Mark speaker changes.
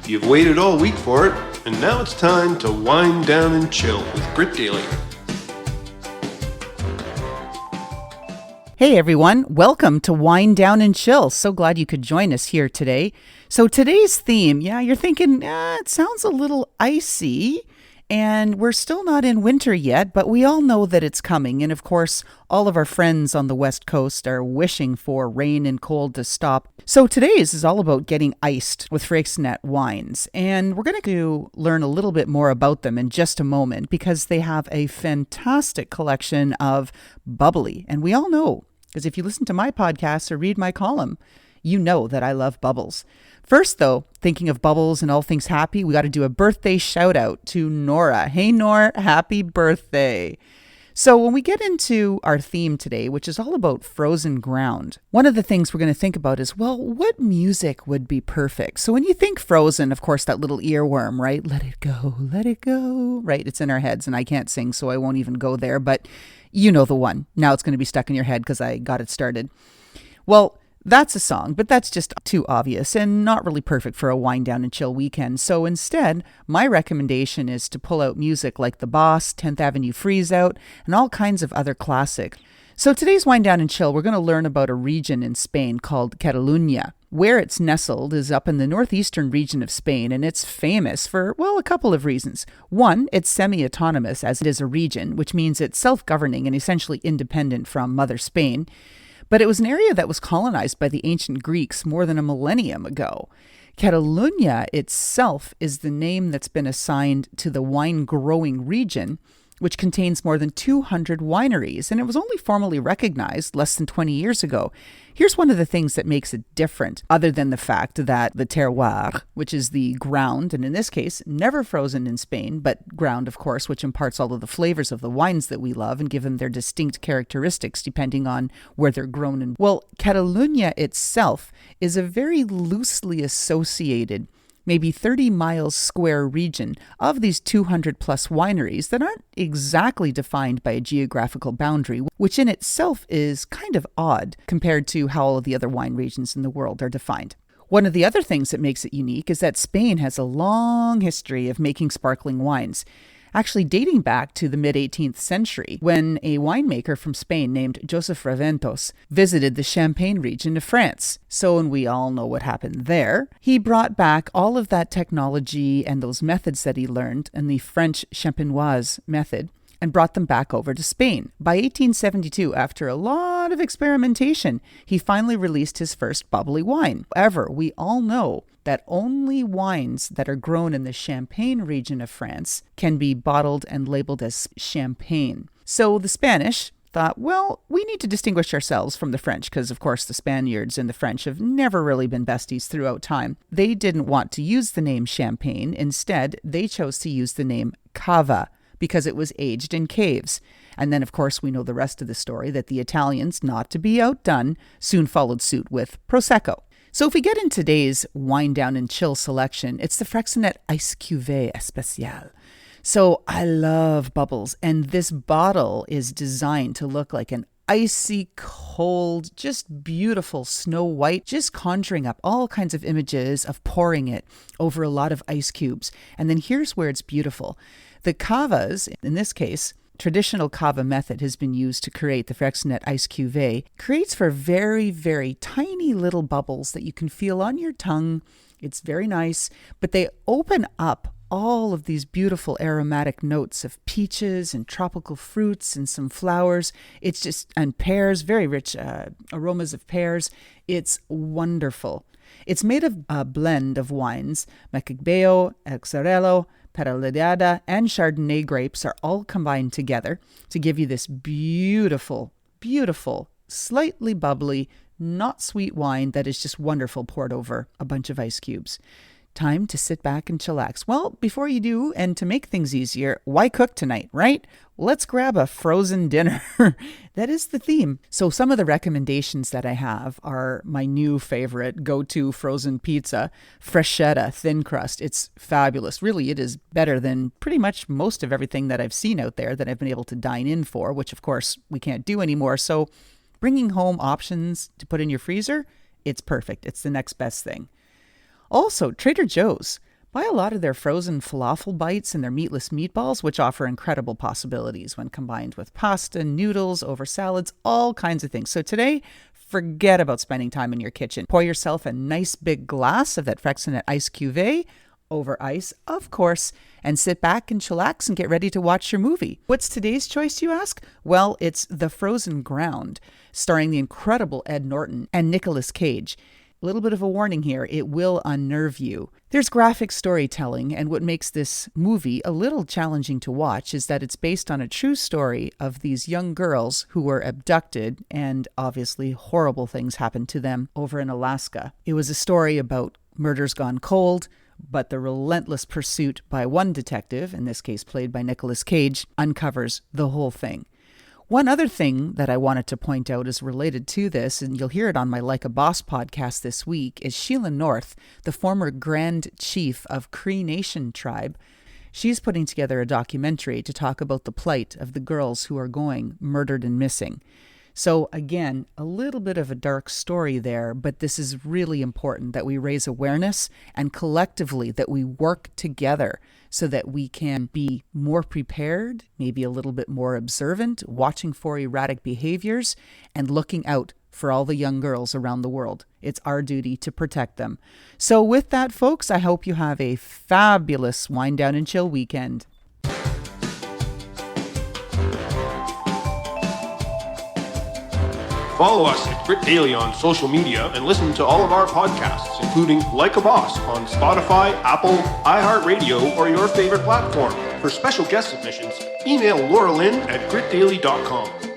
Speaker 1: You've waited all week for it, and now it's time to wind down and chill with Grit Daily.
Speaker 2: Hey everyone, welcome to Wind Down and Chill. So glad you could join us here today. So today's theme, you're thinking, it sounds a little icy, and we're still not in winter yet, but we all know that it's coming. And of course, all of our friends on the West Coast are wishing for rain and cold to stop. So today's is all about getting iced with Freixenet wines. And we're going to learn a little bit more about them in just a moment because they have a fantastic collection of bubbly. And we all know, because if you listen to my podcast or read my column, you know that I love bubbles. First, though, thinking of bubbles and all things happy, we got to do a birthday shout out to Nora. Hey, Nora, happy birthday. So when we get into our theme today, which is all about frozen ground, one of the things we're going to think about is, well, what music would be perfect? So when you think frozen, of course, that little earworm, right? Let it go, right? It's in our heads and I can't sing, so I won't even go there, but you know the one. Now it's going to be stuck in your head because I got it started. Well, that's a song, but that's just too obvious and not really perfect for a wind down and chill weekend. So instead, my recommendation is to pull out music like The Boss, 10th Avenue Freeze Out, and all kinds of other classic. So today's wind down and chill, we're going to learn about a region in Spain called Catalunya. Where it's nestled is up in the northeastern region of Spain, and it's famous for, well, a couple of reasons. One, it's semi-autonomous as it is a region, which means it's self-governing and essentially independent from Mother Spain. But it was an area that was colonized by the ancient Greeks more than a millennium ago. Catalunya itself is the name that's been assigned to the wine-growing region, which contains more than 200 wineries, and it was only formally recognized less than 20 years ago. Here's one of the things that makes it different, other than the fact that the terroir, which is the ground, and in this case, never frozen in Spain, but ground, of course, which imparts all of the flavors of the wines that we love and give them their distinct characteristics depending on where they're grown in. Well, Catalunya itself is a very loosely associated maybe 30 miles square region of these 200 plus wineries that aren't exactly defined by a geographical boundary, which in itself is kind of odd compared to how all of the other wine regions in the world are defined. One of the other things that makes it unique is that Spain has a long history of making sparkling wines, actually dating back to the mid-18th century when a winemaker from Spain named Joseph Raventos visited the Champagne region of France. So, and we all know what happened there. He brought back all of that technology and those methods that he learned in the French Champenoise method and brought them back over to Spain. By 1872, after a lot of experimentation, he finally released his first bubbly wine. However, we all know that only wines that are grown in the Champagne region of France can be bottled and labeled as champagne. So the Spanish thought, well, we need to distinguish ourselves from the French because, of course, the Spaniards and the French have never really been besties throughout time. They didn't want to use the name champagne. Instead, they chose to use the name cava because it was aged in caves. And then, of course, we know the rest of the story that the Italians, not to be outdone, soon followed suit with Prosecco. So if we get in today's wind down and chill selection, it's the Freixenet Ice Cuvee Especial. So I love bubbles, and this bottle is designed to look like an icy cold, just beautiful snow white, just conjuring up all kinds of images of pouring it over a lot of ice cubes. And then here's where it's beautiful. The cavas, in this case, traditional cava method has been used to create the Freixenet Ice Cuvee, creates for very, very tiny little bubbles that you can feel on your tongue. It's very nice, but they open up all of these beautiful aromatic notes of peaches and tropical fruits and some flowers. It's just, and pears, very rich aromas of pears. It's wonderful. It's made of a blend of wines, Macabeo, Xarello, Parellada, and Chardonnay grapes are all combined together to give you this beautiful, beautiful, slightly bubbly, not sweet wine that is just wonderful poured over a bunch of ice cubes. Time to sit back and chillax. Well, before you do, and to make things easier, why cook tonight, right? Let's grab a frozen dinner. That is the theme. So some of the recommendations that I have are my new favorite go-to frozen pizza, Freixenet thin crust. It's fabulous. Really, it is better than pretty much most of everything that I've seen out there that I've been able to dine in for, which of course we can't do anymore. So bringing home options to put in your freezer, it's perfect. It's the next best thing. Also, Trader Joe's. Buy a lot of their frozen falafel bites and their meatless meatballs, which offer incredible possibilities when combined with pasta, noodles, over salads, all kinds of things. So today, forget about spending time in your kitchen. Pour yourself a nice big glass of that Freixenet Ice Cuvee, over ice, of course, and sit back and chillax and get ready to watch your movie. What's today's choice, you ask? Well, it's The Frozen Ground, starring the incredible Ed Norton and Nicolas Cage. A little bit of a warning here, it will unnerve you. There's graphic storytelling, and what makes this movie a little challenging to watch is that it's based on a true story of these young girls who were abducted, and obviously horrible things happened to them over in Alaska. It was a story about murders gone cold, but the relentless pursuit by one detective, in this case played by Nicolas Cage, uncovers the whole thing. One other thing that I wanted to point out is related to this, and you'll hear it on my Like a Boss podcast this week, is Sheila North, the former Grand Chief of Cree Nation tribe. She's putting together a documentary to talk about the plight of the girls who are going murdered and missing. So again, a little bit of a dark story there, but this is really important that we raise awareness and collectively that we work together so that we can be more prepared, maybe a little bit more observant, watching for erratic behaviors and looking out for all the young girls around the world. It's our duty to protect them. So with that, folks, I hope you have a fabulous wind down and chill weekend.
Speaker 1: Follow us at Grit Daily on social media and listen to all of our podcasts, including Like a Boss on Spotify, Apple, iHeartRadio, or your favorite platform. For special guest submissions, email Loralyn at gritdaily.com.